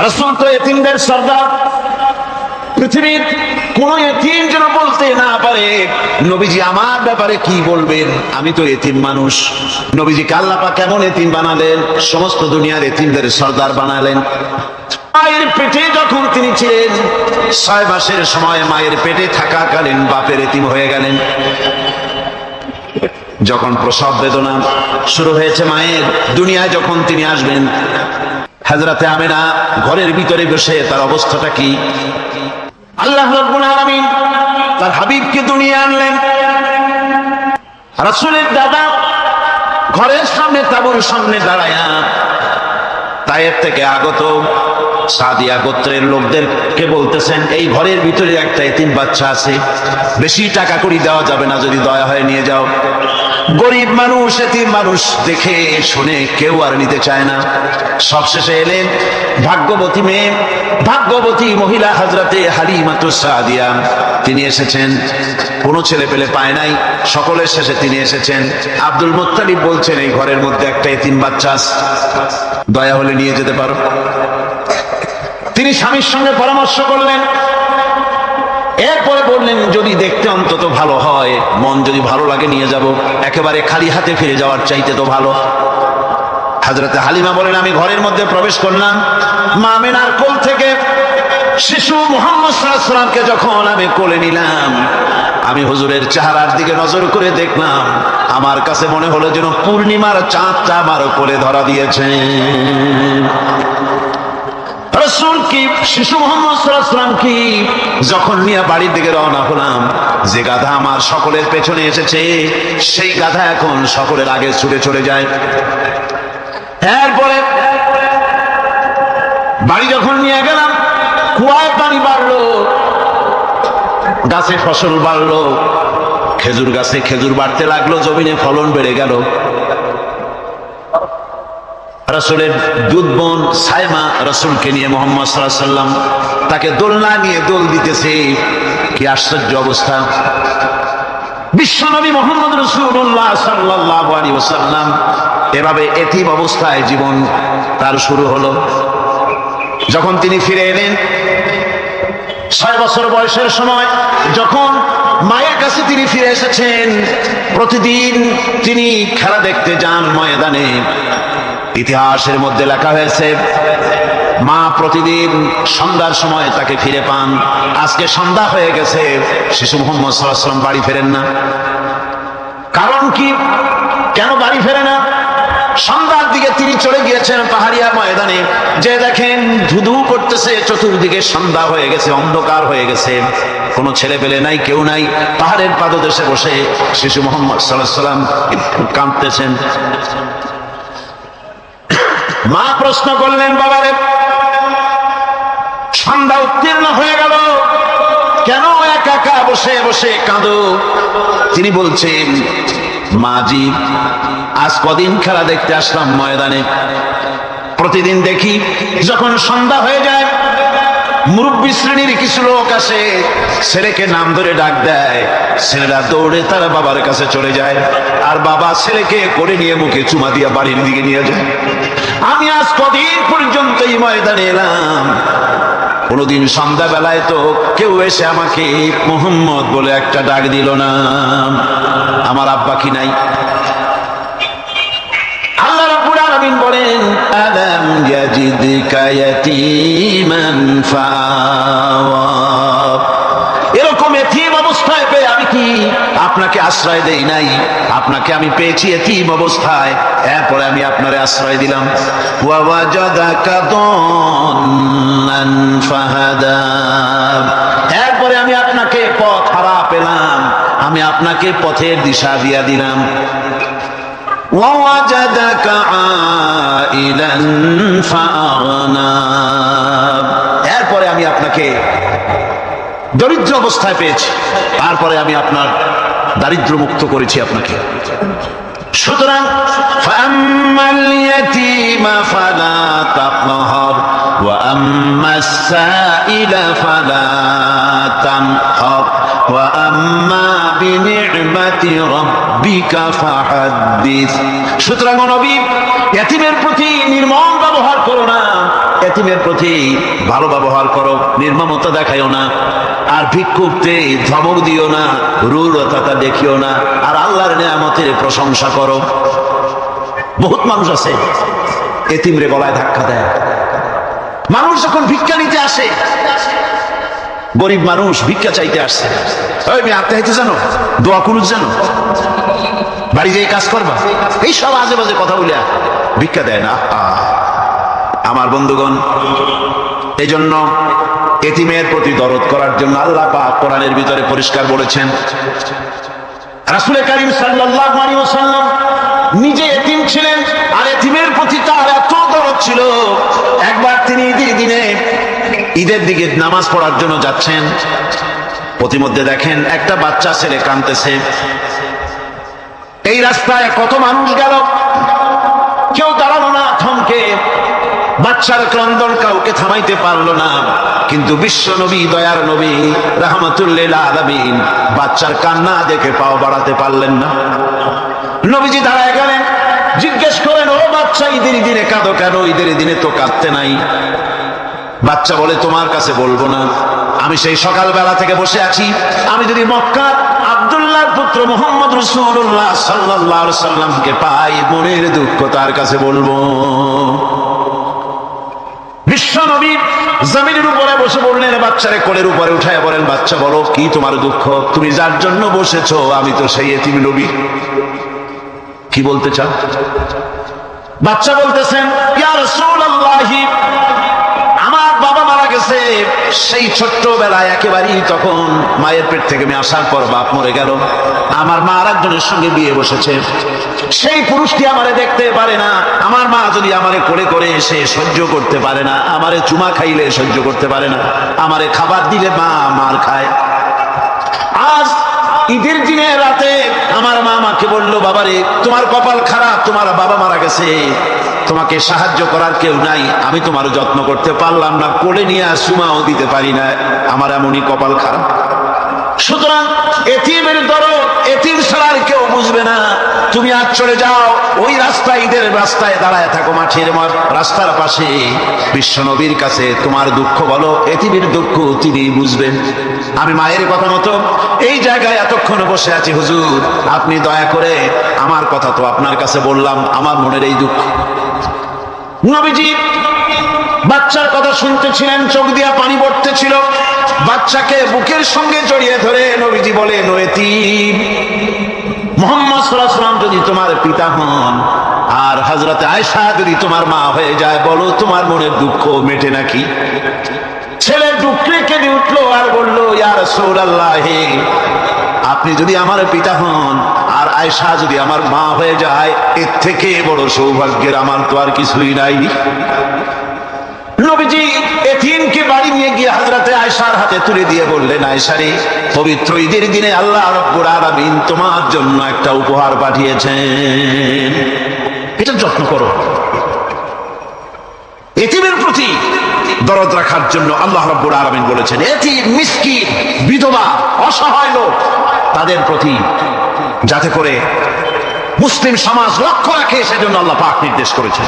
রাসূল তো এতিমদের সর্দার। পৃথিবীর কোন এতিম যেন বলতে না পারে নবীজি আমার ব্যাপারে কি বলবেন, আমি তো এতিম মানুষ। নবীজিকে আল্লাহ পাক কেমন এতিম বানালেন, সমস্ত দুনিয়ার এতিমদের সর্দার বানালেন। মায়ের পেটে যখন তিনি ছিলেন 6 মাসের সময় মায়ের পেটে থাকাকালীন বাপের এতিম হয়ে গেলেন। যখন প্রসব বেদনা শুরু হয়েছে মায়ের, দুনিয়ায় যখন তিনি আসবেন, হযরতে আমেনা ঘরের ভিতরে বসে তার অবস্থাটা কি? আল্লাহ রাব্বুল আলামিন তার হাবিবকে দুনিয়া আনলেন। রাসূলের দাদা ঘরের সামনে তাঁবুর সামনে দাঁড়ায়া তায়েফ থেকে আগত সাদিয়া গোত্রের লোকদেরকে বলতেছেন, এই ঘরের ভিতরে একটা এতিম বাচ্চা আছে, বেশি টাকা কড়ি দেওয়া যাবে না, যদি দয়া হয় নিয়ে যাও। গরিব মানুষ, এতিম মানুষ দেখে শুনে কেউ আর নিতে চায় না। সবশেষে এলেন ভাগ্যবতী মেয়ে, ভাগ্যবতী মহিলা হযরতে হালিমাতুস সাদিয়া। তিনি এসেছেন, কোনো ছেলে পেলে পায় নাই, সকলের শেষে তিনি এসেছেন। আব্দুল মুত্তালিব বলছেন, এই ঘরের মধ্যে একটা এতিম বাচ্চা আছে, দয়া হলে নিয়ে যেতে পারো। তিনি স্বামীর সঙ্গে পরামর্শ করলেন, এরপরে বললেন, যদি দেখতে অন্তত ভালো হয়, মন যদি ভালো লাগে নিয়ে যাব, একেবারে খালি হাতে ফিরে যাওয়ার চাইতে তো ভালো। হযরতে হালিমা বলেন, আমি ঘরের মধ্যে প্রবেশ করলাম, মা আমেনার কোল থেকে শিশু মুহাম্মদ সাল্লাল্লাহু আলাইহি ওয়াসাল্লামকে যখন আমি কোলে নিলাম, আমি হুজুরের চেহারার দিকে নজর করে দেখলাম, আমার কাছে মনে হলো যেন পূর্ণিমার চাঁদটা আমার কোলে ধরা দিয়েছে। রাসূল কি শিশু মুহাম্মদ সাল্লাল্লাহু আলাইহি ওয়াসাল্লাম কি যখন নিয়ে বাড়ির দিকে রওনা হলাম, যে গাধা আমার সকলের পেছনে এসেছে, সেই গাধা এখন সকলের আগে ছুটে চলে যায়। এরপরে বাড়ি যখন নিয়ে গেলাম, কুয়ায় পানি বাড়লো, গাছে ফসল বাড়লো, খেজুর গাছে খেজুর বাড়তে লাগলো, জমিনে ফলন বেড়ে গেল। রাসূলের দুধ বোন সাইমা রাসূলকে নিয়ে মুহাম্মদ সাল্লাল্লাহু আলাইহি ওয়াসাল্লাম তাকে দোলনা নিয়ে দোল দিতেছে। কি আশ্চর্য অবস্থা! বিশ্বনবী মুহাম্মদ রাসূলুল্লাহ সাল্লাল্লাহু আলাইহি ওয়াসাল্লাম এভাবে এতিম অবস্থায় জীবন তার শুরু হলো। যখন তিনি ফিরে এলেন 6 বছর বয়সের সময়, যখন মায়ের কাছে তিনি ফিরে এসেছেন, প্রতিদিন তিনি খেলা দেখতে যান ময়দানে। ইতিহাসের মধ্যে লেখা হয়েছে, মা প্রতিদিন সন্ধ্যার সময় তাকে ফিরে পান। আজকে সন্ধ্যা হয়ে গেছে, শিশু মুহাম্মদ সাল্লাল্লাহু আলাইহি ওয়াসাল্লাম বাড়ি ফেরেন না। কারণ কি, কেন বাড়ি ফেরে না? সন্ধ্যার দিকে তিনি চলে গিয়েছেন পাহাড়িয়া ময়দানে, যে দেখেন ধুধু করতেছে, চতুর্দিকে সন্ধ্যা হয়ে গেছে, অন্ধকার হয়ে গেছে, কোনো ছেলে পেলে নাই, কেউ নাই। পাহাড়ের পাদদেশে বসে শিশু মুহাম্মদ সাল্লাল্লাহু আলাইহি ওয়াসাল্লাম কাঁদতেছেন। মা প্রশ্ন করলেন, বাবারে, সন্ধ্যা উত্তীর্ণ হয়ে গেল, কেন একা একা বসে বসে কাঁদো? তিনি বলছেন, মাজি, আজ কদিন খেলা দেখতে আসলাম ময়দানে, প্রতিদিন দেখি যখন সন্ধ্যা হয়ে যায়, মুরব্বী শ্রেণীর কিছু লোক আসে, ছেলেকে নাম ধরে ডাক দেয়, ছেলেরা দৌড়ে তার বাবার কাছে চলে যায়, আর বাবা ছেলেকে করে নিয়ে মুখে চুমা দিয়ে বাড়ির দিকে নিয়ে যায়। আমি আজ কদিন পর্যন্ত এই ময়দানে এলাম, কোনদিন সন্ধ্যা বেলায় তো কেউ এসে আমাকে মুহাম্মদ বলে একটা ডাক দিল না। আমার আব্বা কি নাই? আল্লাহ রাব্বুল আলামিন বলেন, আলাম ইয়াজিদকা ইয়াতীমান ফাআওয়া। এরকম এতিম অবস্থায় পেয়ে আমি কি আপনাকে আশ্রয় দেই নাই? আপনাকে আমি পেয়েছি এতিম অবস্থায়, এরপরে আমি আপনারে আশ্রয় দিলাম। ওয়া ওয়াজাদাকা দাল্লান ফাহাদা। এরপরে আমি আপনাকে পথ হারা পেলাম, আমি আপনাকে পথের দিশা দিয়া দিলাম। ওয়া ওয়াজাদাকা আইলান ফাআগনা। এরপরে আমি আপনাকে দরিদ্র অবস্থায় পেয়েছি, তারপরে আমি আপনার দারিদ্র মুক্ত করেছি আপনাকে। সুতরাং ফাআম্মাল ইয়াতীমা ফালা তাকহার ওয়া আম্মাস সাইলা ফালা তানহার। ওয়া আম্মা বিনি'মাতি রাব্বিকা ফাহাদ্দিস। সুতরাং নবী, এতিমের প্রতি নির্মম ব্যবহার করো না, এতিমের প্রতি ভালো ব্যবহার করো, নির্মমতা দেখাইও না, আর ভিক্ষুককে ধমক দিও না, রূঢ়তা দেখিও না, আর আল্লাহর নিয়ামতের প্রশংসা করো। বহুত মানুষ আছে এতিমরে গলায় ধাক্কা দেয়। মানুষ যখন ভিক্ষা নিতে আসে, গরিব মানুষ ভিক্ষা চাইতে আসছে, ওই মেয়ে আত্মা হইতে জানো, দোয়া কুনুত জানো, বাড়ি যেয়ে কাজ করবা, এই সব আজে বাজে কথা বলিয়া ভিক্ষা দেয় না। আমার বন্ধুগণ, এই জন্য এতিমের প্রতি দরদ করার জন্য আল্লাহ পাক কোরআনের ভিতরে পরিষ্কার বলেছেন। রাসূল কারীম সাল্লাল্লাহু আলাইহি ওয়াসাল্লাম নিজে এতিম ছিলেন, আর এতিমের প্রতি তার এত দরদ ছিল, একবার তিনি ঈদের দিকে নামাজ পড়ার জন্য যাচ্ছেন, প্রতিমধ্যে দেখেন একটা বাচ্চা ছেলে কাঁদতেছে। এই রাস্তায় কত মানুষ গেল, কেউ দাঁড়ালো না, থমকে বাচ্চার ক্রন্দন কাউকে থামাইতে পারলো না। কিন্তু বিশ্ব নবী, দয়ার নবী রাহমাতুল লিল আলামিন বাচ্চার কান্না দেখে পাও বাড়াতে পারলেন না। নবীজি দাঁড়ায় গেলেন, জিজ্ঞেস করেন, ও বাচ্চা, ঈদের দিনে কাঁদো কেন? ঈদের দিনে তো কাঁদতে নাই। বাচ্চা বলে, তোমার কাছে বলবো না, আমি সেই সকালবেলা থেকে বসে আছি, আমি যদি মক্কার আব্দুল্লাহর পুত্র মুহাম্মদ রাসূলুল্লাহ সাল্লাল্লাহু আলাইহি সাল্লামকে পাই, মনের দুঃখ তার কাছে বলবো। বিশ্ব নবী জমিনের উপরে বসে বললেন, বাচ্চারে কোলের উপরে উঠায় বলেন, বাচ্চা বলো কি তোমার দুঃখ? তুমি যার জন্য বসেছো আমি তো সেই এতিম নবী, কি বলতে চাও? বাচ্চা বলতেছেন, ইয়া রাসূলুল্লাহ, আমার বাবা মারা গেছে, সেই ছোট্টবেলায় একেবারেই তখন মায়ের পেট থেকে আমি আসার পর বাপ মরে গেল, আমার মা আর একজনের সঙ্গে বিয়ে বসেছে, সেই পুরুষটি আমারে দেখতে পারে না, আমার মা যদি আমারে কোলে করে এসে সহ্য করতে পারে না, আমারে চুমা খাইলে সহ্য করতে পারে না, আমারে খাবার দিলে মা মার খায়। আজ ঈদের দিনে রাতে আমার মা আমাকে বললো, বাবারে তোমার কপাল খারাপ, তোমার বাবা মারা গেছে, তোমাকে সাহায্য করার কেউ নাই, আমি তোমার যত্ন করতে পারলাম না, কোলে নিয়ে চুমাও দিতে পারি না, আমার এমনই কপাল খারাপ। সুতরাং এতিমের দরদ এতিম ছাড়া আর কেউ বুঝবে না। তুমি আজ চলে যাও, ওই রাস্তায়, ঈদের রাস্তায় দাঁড়ায় থাকো, মাঠের রাস্তার পাশে, বিশ্ব নবীর কাছে তোমার দুঃখ বলো, এতিমের দুঃখ তিনি বুঝবেন। আমি মায়ের কথা মতো এই জায়গায় এতক্ষণ বসে আছি, হুজুর আপনি দয়া করে, আমার কথা তো আপনার কাছে বললাম, আমার মনের এই দুঃখ। নবীজি বাচ্চার কথা শুনতেছিলেন, চোখ দিয়া পানি পড়তেছিল, বাচ্চাকে বুকের সঙ্গে জড়িয়ে ধরে নবীজি বলেন, ও এতিম, মুহাম্মদ সাল্লাল্লাহু আলাইহি ওয়াসাল্লাম যদি তোমার পিতা হন, আর হযরত আয়েশা যদি তোমার মা হয়ে যায়, বলো তোমার মনের দুঃখ মেটে নাকি? ছেলে দুঃখে কেঁদে উঠলো আর বললো, ইয়া রাসূলুল্লাহ, আপনি যদি আমার পিতা হন আর আয়েশা যদি আমার মা হয়ে যায়, এর থেকে বড় সৌভাগ্যের আমার তো আর কিছুই নাই। নবীজি এতিমকে বাড়ি নিয়ে গিয়ে হযরতে আয়েশার হাতে তুলে দিয়ে বললেন, আয়েশা রে, পবিত্র ঈদের দিনে আল্লাহ রাব্বুল আলামিন তোমার জন্য একটা উপহার পাঠিয়েছেন, এটা যত্ন করো। এতিমের প্রতি দরদ রাখার জন্য আল্লাহ রাব্বুল আলামিন বলেছেন, এতিম, মিসকিন, বিধবা, অসহায় লোক, তাদের প্রতি যাতে করে মুসলিম সমাজ লক্ষ্য রাখে, সেজন্য আল্লাহ পাক নির্দেশ করেছেন।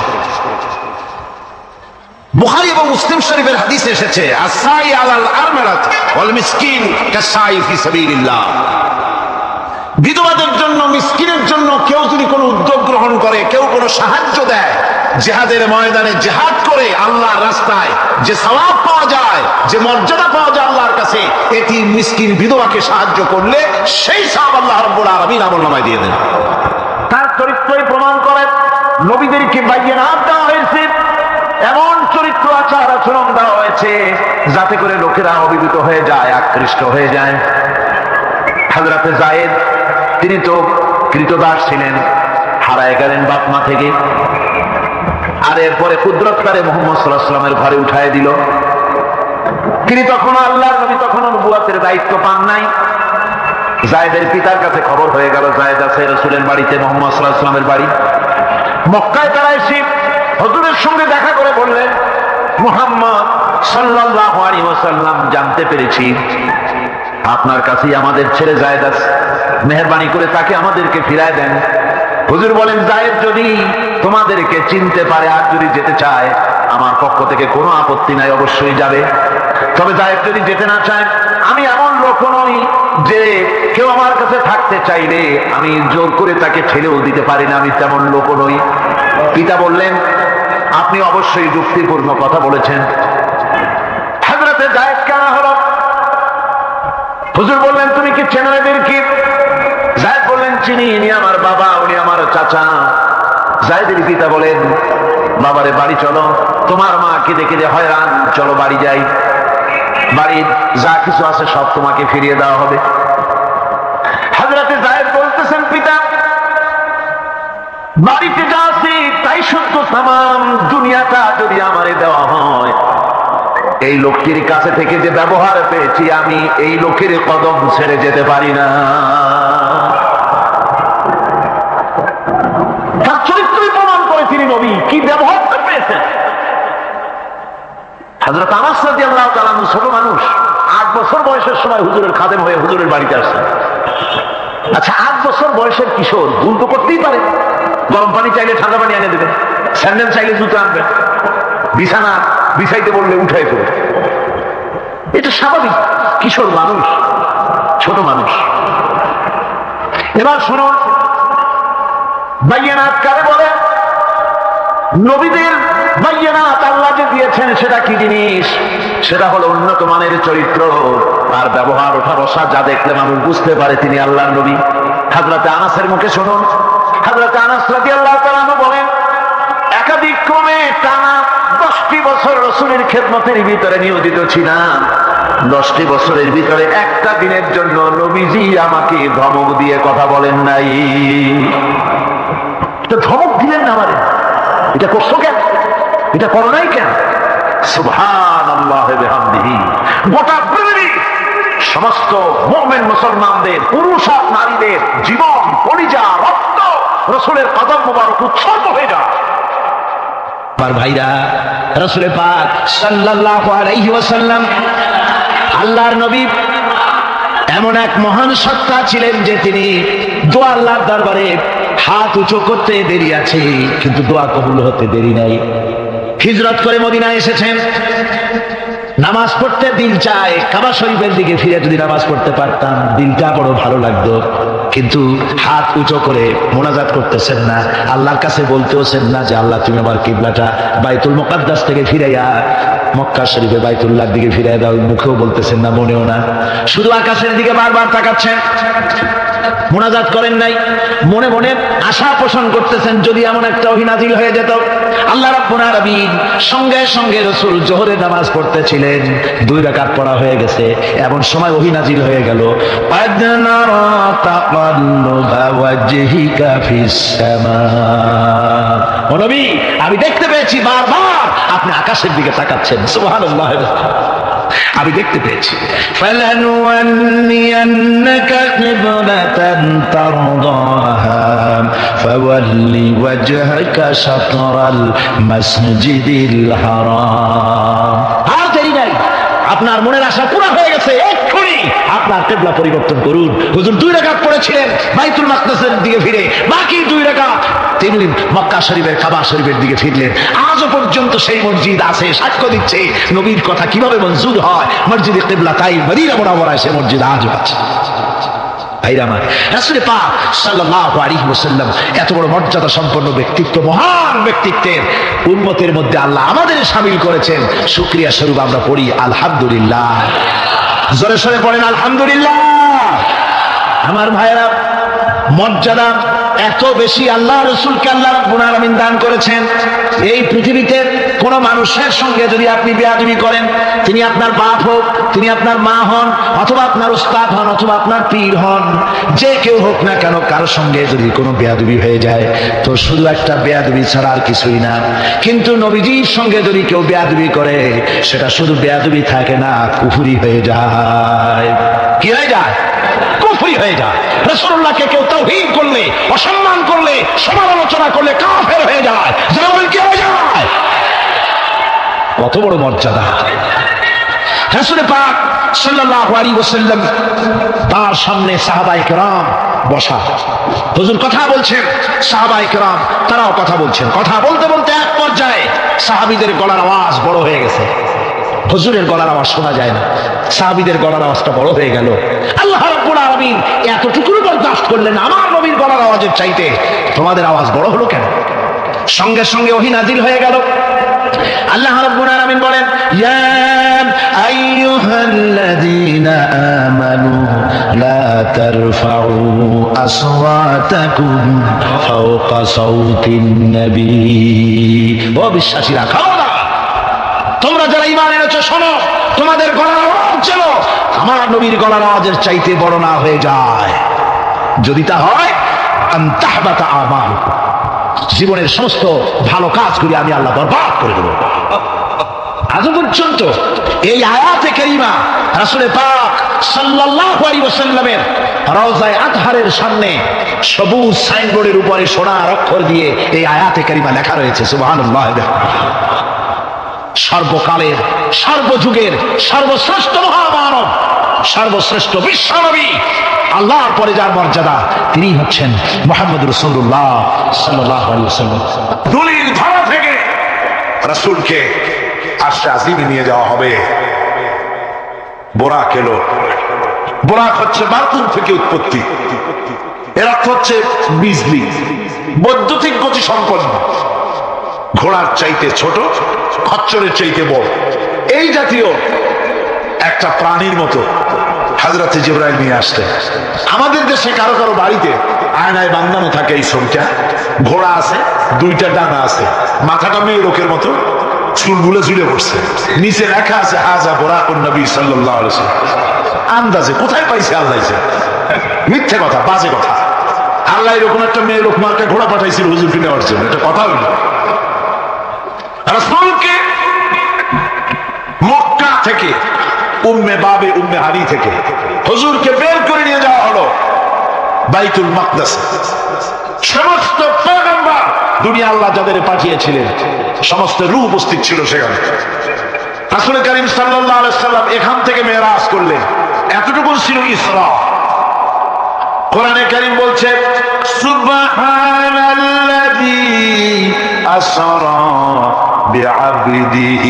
বুখারী এবং মুসলিম শরীফের হাদিসে এসেছে, আসাই আলাল আরমালাত ওয়াল মিসকিন কাসাই ফি সাবিলিল্লাহ। বিধবাদের জন্য, মিসকিনের জন্য কেউ যদি কোনো উদ্যোগ গ্রহণ করে, কেউ কোনো সাহায্য দেয়, জিহাদের ময়দানে জিহাদ করে আল্লাহর রাস্তায় যে সওয়াব পাওয়া যায়, যে মর্যাদা পাওয়া যায় আল্লাহর কাছে, এতিম, মিসকিন, বিধবাকে সাহায্য করলে সেই সওয়াব আল্লাহ রাব্বুল আলামিন আমলনামায় দিয়ে দেন। তার চরিত্রই প্রমাণ করে, নবীদেরকে বাইয়ানাত দেওয়া হয়েছে, এমন চরিত্র আচার আচরণ দেওয়া হয়েছে যাতে করে লোকেরা অভিভূত হয়ে যায়, আকৃষ্ট হয়ে যায়। হযরতে যায়েদ, তিনি তো কৃতদাস ছিলেন, হারায় গেলেন বাপ মা থেকে, আর এরপরে কুদরতকারে মুহাম্মদ সাল্লাল্লাহু আলাইহি ওয়াসাল্লামের ঘরে উঠায় দিল। তিনি তখন আল্লাহর নবী, তখন নবুয়তের দায়িত্ব পান নাই। যায়েদের পিতার কাছে খবর হয়ে গেল, যায়েদ আছে রাসূলের বাড়িতে, মুহাম্মদ সাল্লাল্লাহু আলাইহি ওয়াসাল্লামের বাড়ি মক্কায়। তারা এসে হুজুরের সঙ্গে দেখা করে বললেন, মুহাম্মদ সাল্লাল্লাহু আলাইহি ওয়াসাল্লাম, জানতে পেরেছি আপনার কাছেই আমাদের ছেড়ে জায়েদ আছে, মেহেরবানি করে তাকে আমাদেরকে ফিরায় দেন। হুজুর বলেন, জায়েদ যদি তোমাদেরকে চিনতে পারে আর যদি যেতে চায়, আমার পক্ষ থেকে কোনো আপত্তি নাই, অবশ্যই যাবে। তবে জায়েদ যদি যেতে না চায়, আমি এমন লোক নই যে কেউ আমার কাছে থাকতে চাইলে আমি জোর করে তাকে ছেড়েও দিতে পারি না, আমি তেমন লোক নই। পিতা বললেন, আপনি অবশ্যই যুক্তিপূর্ণ কথা বলেছেন। হযরতে জায়েদ কেন হলো? হুজুর বললেন, তুমি কি চেনো এদেরকে? জায়েদ বললেন, চিনি, ইনি আমার বাবা, উনি আমার চাচা। জায়েদের পিতা বলেন, বাবারে বাড়ি চলো, তোমার মা কেঁদে কেঁদে হয়রান, চলো বাড়ি যাই, বাড়ির যা কিছু আছে সব তোমাকে ফিরিয়ে দেওয়া হবে। হযরতে জায়েদ বলতেছেন, পিতা বাড়িতে যা আছে তাই সত্য, তামাম দুনিয়াটা যদি আমারে দেওয়া হয়, এই লোকটির কাছে থেকে যে ব্যবহার পেয়েছি আমি এই লোকের কদম ছেড়ে যেতে পারি না। তার চরিত্রই প্রমাণ করে তিনি নবী, কি ব্যবহার পেয়েছেন। হযরত আনাস রাদিয়াল্লাহু তাআলা ছোট মানুষ, 8 বছর বয়সের সময় হুজুরের খাদেম হয়ে হুজুরের বাড়িতে আসছেন। আচ্ছা, 8 বছর বয়সের কিশোর ভুল তো করতেই পারে, গরম পানি চাইলে ঠান্ডা পানি এনে দেবে, স্যান্ডেল চাইলে জুতো আনবে, বিছানা বিছাইতে বললে উঠাই দেবে, এটা স্বাভাবিক। কিশোর মানুষ, ছোট মানুষ। এবার শুনুন, বাইয়ানাত কারে বলে? নবীদের বাইয়ানাত আল্লাহ যে দিয়েছেন সেটা কি জিনিস? সেটা হলো উন্নত মানের চরিত্র আর ব্যবহার, ওঠা বসা, যা দেখলে মানুষ বুঝতে পারে তিনি আল্লাহর নবী। হযরতে আনাসের মুখে শুনুন, হযরতে আনাস রাদিয়াল্লাহু তাআলা বলেন, একাধিক ক্রমে টানা 10টি বছর রাসূলের খেদমতের ভিতরে নিয়োজিত ছিলাম। 10টি বছরের ভিতরে একটা দিনের জন্য নবীজি আমাকে ধমক দিয়ে কথা বলেন নাই। ধমক দিলেন না আমারে, এটা করছো কেন, এটা করো নাই কেন? সুবহানাল্লাহ ওয়া বিহামদিহি। গোটা পৃথিবী সমস্ত মুমিন মুসলমানদের, পুরুষ আর নারীদের জীবন, কলিজা, রক্ত রাসূলের কদম মোবারক উৎসর্গ হয়ে যায়। আমার ভাইরা, রাসূল পাক সাল্লাল্লাহু আলাইহি ওয়াসাল্লাম আল্লাহর নবী এমন এক মহান সত্তা ছিলেন যে তিনি দোয়া আল্লাহর দরবারে হাত উঁচু করতে দেরি আছে, কিন্তু দোয়া কবুল হতে দেরি নাই। হিজরত করে মদিনায় এসেছেন, নামাজ পড়তে দিল চায়, কাবা শরীফের দিকে ফিরে যদি নামাজ পড়তে পারতাম দিলটা বড় ভালো লাগতো, কিন্তু হাত উঁচু করে মোনাজাত করতেছেন না, আল্লাহর কাছে বলতেওছেন না যে আল্লাহ তুমি আমার কিবলাটা বাইতুল মুকাদ্দাস থেকে ফিরাইয়া মক্কা শরীফে বাইতুল্লাহর দিকে ফিরাই দাও, মুখেও বলতেছেন না, মনেও না, শুধু আকাশের দিকে বারবার তাকাচ্ছেন, মোনাজাত করেন নাই। মনে মনে আশা পোষণ করতেছেন যদি এমন একটা ওহী নাযিল হয়ে যেত। আল্লাহ রাব্বুল আলামিন সঙ্গে সঙ্গে রাসূল যোহরের নামাজ পড়তেছিলেন, 2 রাকাত পড়া হয়ে গেছে, এমন সময় ওহী নাযিল হয়ে গেল, قَدْ نَرَى تَقَلُّبَ وَجْهِكَ فِي السَّمَاءِ। ও নবী, আমি দেখতে পেয়েছি বারবার আপনি আকাশের দিকে তাকাচ্ছেন। সুবহানাল্লাহ, আমি দেখতে পেয়েছি। فَلَنُوَلِّيَنَّكَ قِبْلَةً تَرْضَاهَا فَوَلِّ وَجْهَكَ شَطْرَ الْمَسْجِدِ الْحَرَامِ। আর দেরি নাই, আপনার মনের আশা পুরো হয়ে গেছে, এক্ষুনি আপনার কিবলা পরিবর্তন করুন। হুজুর 2 রাকাত পড়েছিলেন বাইতুল মাকদাসের দিকে ফিরে, বাকি 2 রাকাত তিনি মক্কা শরীফের কাবা শরীফের দিকে ফিরলেন। আজও পর্যন্ত সেই মসজিদ আছে, সাক্ষ্য দিচ্ছে নবীর কথা কিভাবে মঞ্জুর হয়। মসজিদে কিবলা তাই মদিনা মুনাওয়ারায় সে মসজিদ আজও আছে। ভাইরা আমার, রাসূল পাক সাল্লাল্লাহু আলাইহি ওয়াসাল্লাম এত বড় মর্যাদা সম্পন্ন ব্যক্তিত্ব, মহান ব্যক্তিত্বের উম্মতের মধ্যে আল্লাহ আমাদের শামিল করেছেন। শুকরিয়া স্বরূপ আমরা পড়ি আলহামদুলিল্লাহ। জোরে সোরে পড়েন আলহামদুলিল্লাহ। আমার ভাইরা, মর্যাদা এত বেশি আল্লাহ রাসূলকে আল্লাহ রাব্বুল আলামিন দান করেছেন। এই পৃথিবীতে কোন মানুষের সঙ্গে যদি আপনি বেয়াদবি করেন, তিনি আপনার বাপ হোক, তিনি আপনার মা হন, অথবা আপনার উস্তাদ হন, অথবা আপনার পীর হন, যে কেউ হোক না কেন, কারোর সঙ্গে যদি কোনো বেয়াদবি হয়ে যায় তো শুধু একটা বেয়াদবি ছাড়া আর কিছুই না। কিন্তু নবীজির সঙ্গে যদি কেউ বেয়াদবি করে, সেটা শুধু বেয়াদবি থাকে না, কুফরি হয়ে যায়। কি হয়ে যায়? কুফরি হয়ে যায়। রাসূলুল্লাহকে কেউ তাওহীদ করলে, অসম্মান করলে, সমালোচনা করলে কাফের হয়ে যায়। যেমন কি হয়ে যায়? কত বড় মর্যাদা! রাসূল পাক সাল্লাল্লাহু আলাইহি ওয়াসাল্লাম তার সামনে সাহাবায়ে কেরাম বসা। হুজুর কথা বলছেন, সাহাবায়ে কেরাম তারাও কথা বলছেন। কথা বলতে বলতে এক পর্যায়ে সাহাবীদের গলার আওয়াজ বড় হয়ে গেছে। হুজুরের গলার আওয়াজ শোনা যায় না, সাহাবীদের গলার আওয়াজটা বড় হয়ে গেল। আল্লাহ রাব্বুল আলামিন এতটুকু বরদাস্ত করলেন, আমার নবীর গলার আওয়াজের চাইতে তোমাদের আওয়াজ বড় হলো কেন? সঙ্গে সঙ্গে ওহী নাযিল হয়ে গেল। আল্লাহ রাব্বুল আলামিন বলেন, ইয়া আইয়ুহাল্লাযীনা আমানু লা তারফাউ আসওয়াতাকুম ফাওকা সাওতিন নবী। ও বিশ্বাসীরা, খবরদার, তোমরা যারা ঈমান এনেছো শোনো, তোমাদের গলার আওয়াজ যেন আমার নবীর গলার আওয়াজের চাইতে বড় না হয়ে যায়। যদি তা হয়, আনতাহবাতা আমালুকুম, জীবনের সমস্ত ভালো কাজগুলি আমি আল্লাহ বরবাদ করে দেব। আজ পর্যন্ত এই আয়াতে কারিমা রাসূল পাক সাল্লাল্লাহু আলাইহি ওয়াসাল্লামের রওজায়ে আতহারের সামনে সবুজ সাইনবোর্ডের উপরে সোনার অক্ষর দিয়ে এই আয়াতে কারিমা লেখা রয়েছে। সুবহানাল্লাহ। সর্বকালের, সর্বযুগের সর্বশ্রেষ্ঠ মহামানব, সর্বশ্রেষ্ঠ বিশ্বনবী, আল্লাহর পরে যার মর্যাদা, তিনি হচ্ছেন মুহাম্মদ রাসূলুল্লাহ সাল্লাল্লাহু আলাইহি ওয়াসাল্লাম। দুলির ধরা থেকে রাসূলকে আরশে আজিমে নিয়ে যাওয়া হবে। বোরাক এলো। বোরাক হচ্ছে বারকুন থেকে উৎপত্তি। এর অর্থ হচ্ছে বিজলি, বৈদ্যুতিক গতি সম্পন্ন, ঘোড়ার চাইতে ছোট, খচ্চরের চাইতে বড়, এই জাতীয় একটা প্রাণীর মতো হযরত জিবরাইল নিয়ে আসতে। আমাদের দেশে কারো কারো বাড়িতে আয়নায় বাঁধানো থাকে এই ছবিটা। ঘোড়া আছে, দুইটা ডানা আছে, মাথাটা মেয়ে লোকের মতো, চুলগুলো ঝুলে পড়ছে, নিচে লেখা আছে হাজা বোরাকুন নবী সাল্লাল্লাহু আলাইহি ওয়াসাল্লাম। আন্দাজে কোথায় পাইছে আল্লাহ? মিথ্যে কথা, বাজে কথা। আল্লাহ এরকম একটা মেয়ে লোক মার্কা ঘোড়া পাঠাইছিল হুজুরকে নেওয়ার জন্য, এটা কথা হইল। রাসূলকে মক্কা থেকে, উম্মে বাবে উম্মে হানি থেকে হুজুরকে বের করে নিয়ে যাওয়া হলো বাইতুল মাকদাস। সমস্ত পয়গম্বর, দুনিয়া আল্লাহ যাদের পাঠিয়েছিলেন, সমস্ত রূহ উপস্থিত ছিল সেখানে। রাসূল কারীম সাল্লাল্লাহু আলাইহি ওয়াসাল্লাম এখান থেকে মেরাজ করলেন। এতটুকু ছিল ইসরা। কোরআনে কারীম বলছে, সুবহানাল্লাযী আসরা بعبده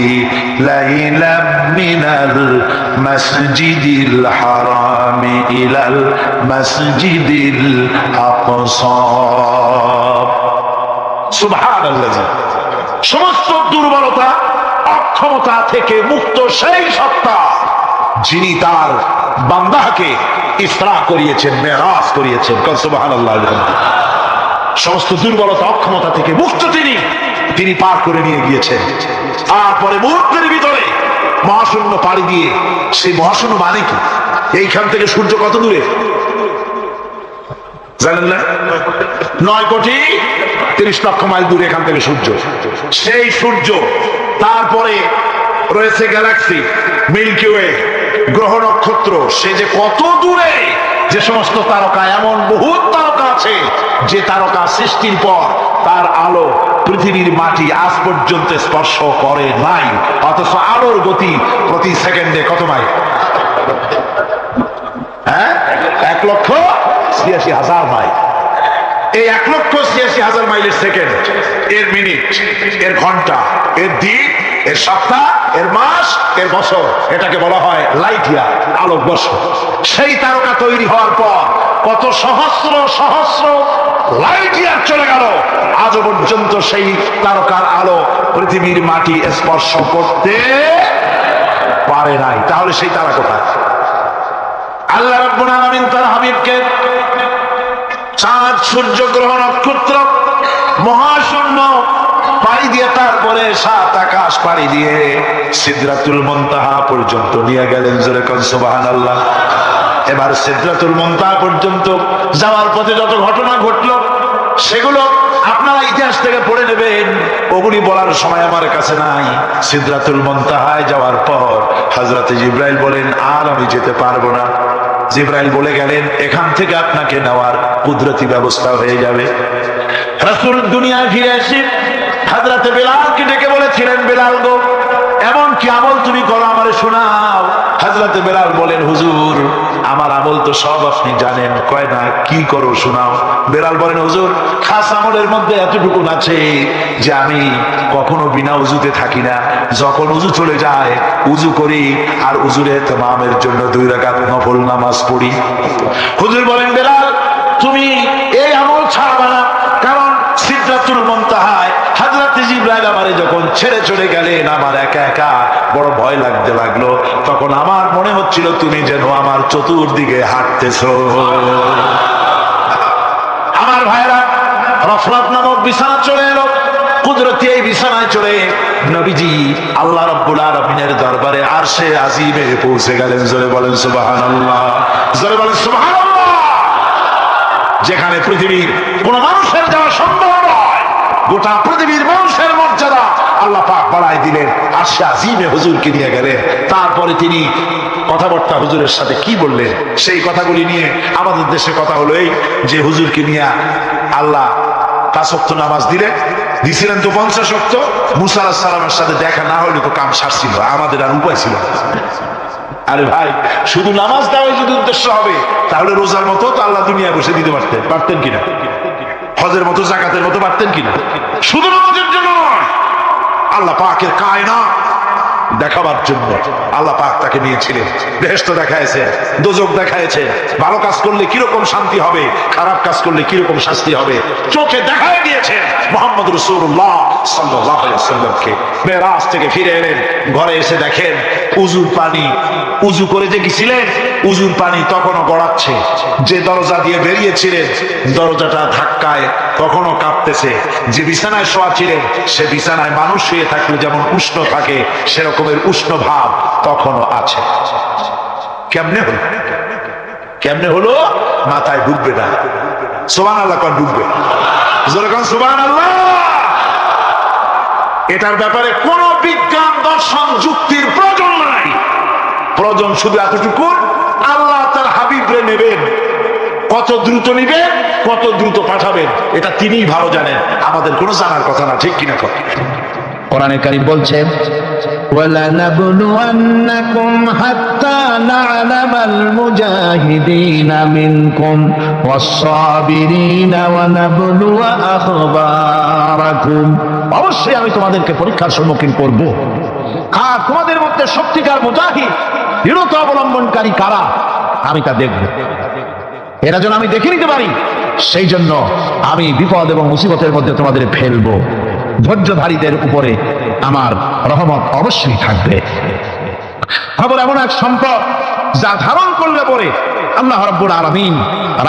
ليلا من المسجد الحرام إلى المسجد الأقصى سبحان الذي সমস্ত দুর্বলতা, অক্ষমতা থেকে মুক্ত সেই সত্তা যিনি তার বান্দাকে ইসরা করিয়েছেন, মেরাজ করিয়েছেন। সুবহানাল্লাহ। সমস্ত দুর্বলতা, অক্ষমতা থেকে মুক্ত তিনি পার করে নিয়ে গিয়েছেন। তারপরে মুহূর্তের ভিতরে মহাশূন্য পাড়ি দিয়ে, সেই মহাশূন্য মানে কি? এইখান থেকে সূর্য কত দূরে জানেন না? 9,30,00,000 মাইল দূরে এখান থেকে সূর্য। সেই সূর্য, তারপরে রয়েছে গ্যালাক্সি, মিল্কি ওয়ে, গ্রহ নক্ষত্র, সে যে কত দূরে। যে সমস্ত তারকা, এমন বহু তারকা আছে যে তারকা সৃষ্টির পর তার আলো পৃথিবীর মাটি আজ পর্যন্ত স্পর্শ করে নাই, অথচ আলোর গতি প্রতি সেকেন্ডে কত মাইল? 1,86,000 মাইল। এই 1,86,000 মাইলের সেকেন্ড, এর মিনিট, এর ঘন্টা, এর দিন, এর সপ্তাহ, এর মাস, এর বছর, এটাকে বলা হয় লাইট ইয়ার, আলোকবর্ষ। সেই তারকা তৈরি হওয়ার পর কত সহস্র সহস্র লাইট ইয়ার চলে গেল, আজও পর্যন্ত সেই তারকার আলো পৃথিবীর মাটি স্পর্শ করতে পারে নাই। তাহলে সেই তারা কোথায়? আল্লাহ রাব্বুল আলামিন তার হাবিবকে চাঁদ, সূর্য, গ্রহ, নক্ষত্র, মহাশূন্য পাড়ি দিয়ে, তারপরে 7 আকাশ পাড়ি দিয়ে সিদরাতুল মুনতাহা পর্যন্ত নিয়ে গেলেন। জোরে কোন সুবহানাল্লাহ। এবার সিদরাতুল মুনতাহা পর্যন্ত যাওয়ার পথে যত ঘটনা ঘটলো, সেগুলো আপনারা ইতিহাস থেকে পড়ে নেবেন, ওগুলি বলার সময় আমার কাছে নাই। সিদরাতুল মুনতাহায় যাওয়ার পর হযরত জিবরাইল বলেন, আর আমি যেতে পারবো না। জিবরাইল বলে গেলেন, এখান থেকে আপনাকে নেওয়ার কুদরতি ব্যবস্থা হয়ে যাবে। রাসূল দুনিয়ায় ফিরে এসে হযরত বেলালকে ডেকে বলেছিলেন, বেলাল গো, এমন কি আমল তুমি করো আমারে শোনাও। হযরতে বেলাল বলেন, হুজুর আমার আমল তো সব আপনি জানেন। কয় না, কি করো শোনাও। বেলাল বলেন, হুজুর খাস আমলের মধ্যে এতটুকু আছে যে আমি কখনো বিনা উজুতে থাকি না, যখন উজু চলে যায় উজু করি আর উজুর ইহতিমামের জন্য 2 রাকাত নফল নামাজ পড়ি। হুজুর বলেন, বেলাল তুমি এই আমল ছাড়বা না, কারণ সিদরাতুল মুনতাহায় হযরত জিবরাইল আমারে যখন ছেড়ে চলে গেলেন আমার একা একা বড় ভয় লাগতে লাগলো। তখন আমার মনে হচ্ছিল তুমি যেন আমার চতুর্দিকে হাঁটতেছো। আমার ভাইরা, রফরাত নামক বিছানা চলে এলো। কুদরতি এই বিছানায় চলে নবীজি আল্লাহ রাব্বুল আলামিনের দরবারে আরশে আজিমে পৌঁছে গেলেন। জোরে বলেন সুবহানাল্লাহ, জোরে বলেন সুবহানাল্লাহ। যেখানে পৃথিবীর কোন মানুষের যাওয়া সম্ভব নয়, গোটা পৃথিবীর মানুষের মর্যাদা আল্লাহ পাক বাড়ায় দিলেন, আরশে আজিমে হুজুরকে নিয়ে গেলেন। তারপরে তিনি কথাবার্তা হুজুরের সাথে কি বললেন সেই কথাগুলি নিয়ে আমাদের দেশে কথা হলো এই যে হুজুরকে নিয়ে আল্লাহ 5 ওয়াক্ত নামাজ দিছিলেন তো 50 ওয়াক্ত। মুসা আলাইহিস সালামের সাথে দেখা না হলে তো কাম সারছিল, আমাদের আর উপায় ছিল না। আরে ভাই, শুধু নামাজ দেওয়াই যদি উদ্দেশ্য হবে তাহলে রোজার মতো তো আল্লাহ দুনিয়া বসে দিতে পারতেন কিনা, হজের মতো যাকাতের মতো পারতেন কিনা। শুধু নামাজের জন্য নয়, আল্লাহ পাকের কায়নাত দেখাবার জন্য আল্লাহ পাক তাকে নিয়েছিলেন। বেহেশত দেখাইছে, দোজখ দেখাইছে, ভালো কাজ করলে কিরকম শান্তি হবে, খারাপ কাজ করলে কিরকম শাস্তি হবে চোখে দেখাই দিয়েছেন মুহাম্মদ রাসূলুল্লাহ সাল্লাল্লাহু আলাইহি ওয়াসাল্লামকে। মেরাজ থেকে ফিরে এলেন, ঘরে এসে দেখেন উজুর পানি, উজু করে যে গেছিলেন উজুর পানি তখনও গড়াচ্ছে। যে দরজা দিয়ে বেরিয়েছিলেন দরজাটা ধাক্কায় তখনও কাঁপতেছে। যে বিছানায় শোয়া ছিলেন সে বিছানায় মানুষ শুয়ে থাকলে যেমন উষ্ণ থাকে সেরকমের উষ্ণ ভাব তখনও আছে। কেমনে হলো? কেমনে হলো? মাথায় ঢুকবে না। সুবহানাল্লাহ, কোন ঢুকবে? জোরে কোন সুবহানাল্লাহ। এটার ব্যাপারে কোন বিজ্ঞান দর্শন যুক্তির প্রয়োজন নাই। প্রয়োজন শুধু এতটুকু, আল্লাহ তার হাবিবরে নেবেন, কত দ্রুত নিবেন, কত দ্রুত পাঠাবেন এটা তিনিই ভালো জানেন, আমাদের কোনো জানার কথা না। ঠিক কিনা? কোরআনে কারীম বলছেন, وَلَنَبْلُوَنَّكُمْ حَتَّى نَعْلَمَ الْمُجَاهِدِينَ مِنكُمْ وَالصَّابِرِينَ وَنَبْلُوَ أَخْبَارَكُمْ। অবশ্যই আমি তোমাদেরকে পরীক্ষার সম্মুখীন করব, আর তোমাদের মধ্যে সত্যিকার মুজাহিদ দৃঢ়তা অবলম্বনকারী কারা আমি তা দেখব। এরা যেন আমি দেখে নিতে পারি, সেই জন্য আমি বিপদ এবং মুসিবতের মধ্যে তোমাদের ফেলবো। ধৈর্যধারীদের উপরে আমার রহমত অবশ্যই থাকবে। খবর এমন এক সম্পদ যা ধারণ করলে পরে আল্লাহ রাব্বুল আলামিন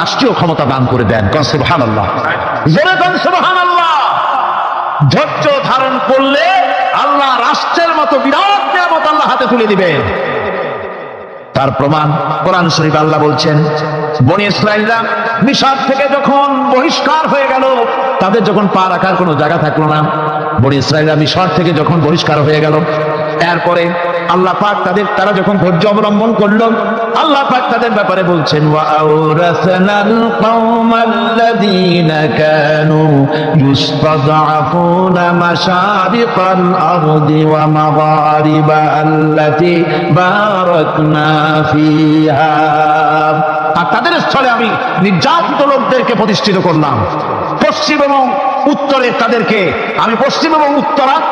রাষ্ট্রীয় ক্ষমতা দান করে দেন। কোন সুবহানাল্লাহ, জোরে কোন সুবহানাল্লাহ। ধৈর্য ধারণ করলে আল্লাহ রাষ্ট্রের মতো বিরাট নিয়ামত আল্লাহ হাতে তুলে দিবেন। তার প্রমাণ কোরআন শরীফ আল্লাহ বলছেন, বনি ইসরাইলরা মিশর থেকে যখন বহিষ্কার হয়ে গেল, তাদের যখন পা রাখার কোনো জায়গা থাকলো না, বনি ইসরাইলরা মিশর থেকে যখন বহিষ্কার হয়ে গেল, এরপরে আল্লাহ পাক তারা যখন ধৈর্য অবলম্বন করলো, আল্লাহ পাক তাদের ব্যাপারে বলছেন, ওয়া আওরাসনাল কওমাল্লাযীনা কানু ইউস্তাদআফুনা মাশারিকাল আরদি ওয়া মাগারিবা আল্লাতী বারাকনা ফিহা। আর তাদের স্থলে আমি নির্যাতিত লোকদেরকে প্রতিষ্ঠিত করলাম। পশ্চিম এবং উত্তরে তাদেরকে আমি পশ্চিম এবং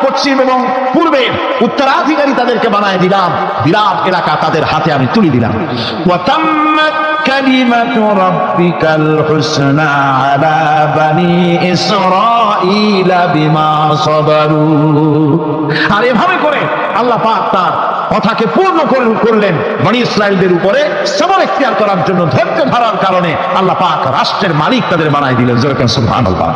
পশ্চিম এবং পূর্বের উত্তরাধিকারী তাদেরকে বানায় দিলাম। বিরাট এলাকা তাদের হাতে আমি তুলে দিলাম। ওয়াতাম্মাত কালিমাতু রাব্বিকাল হুসনা আলা বানি ইসরাঈলা বিমা সাবারু। আর এভাবে করে আল্লাহ পাক তার কথাকে পূর্ণ করলেন বনি ইসরাইলদের উপরে সবর ইখতিয়ার করার জন্য। ধৈর্য ধরার কারণে আল্লাহ পাক রাষ্ট্রের মালিক তাদের বানায় দিলেন। জোরে কোন সুবহানাল্লাহ।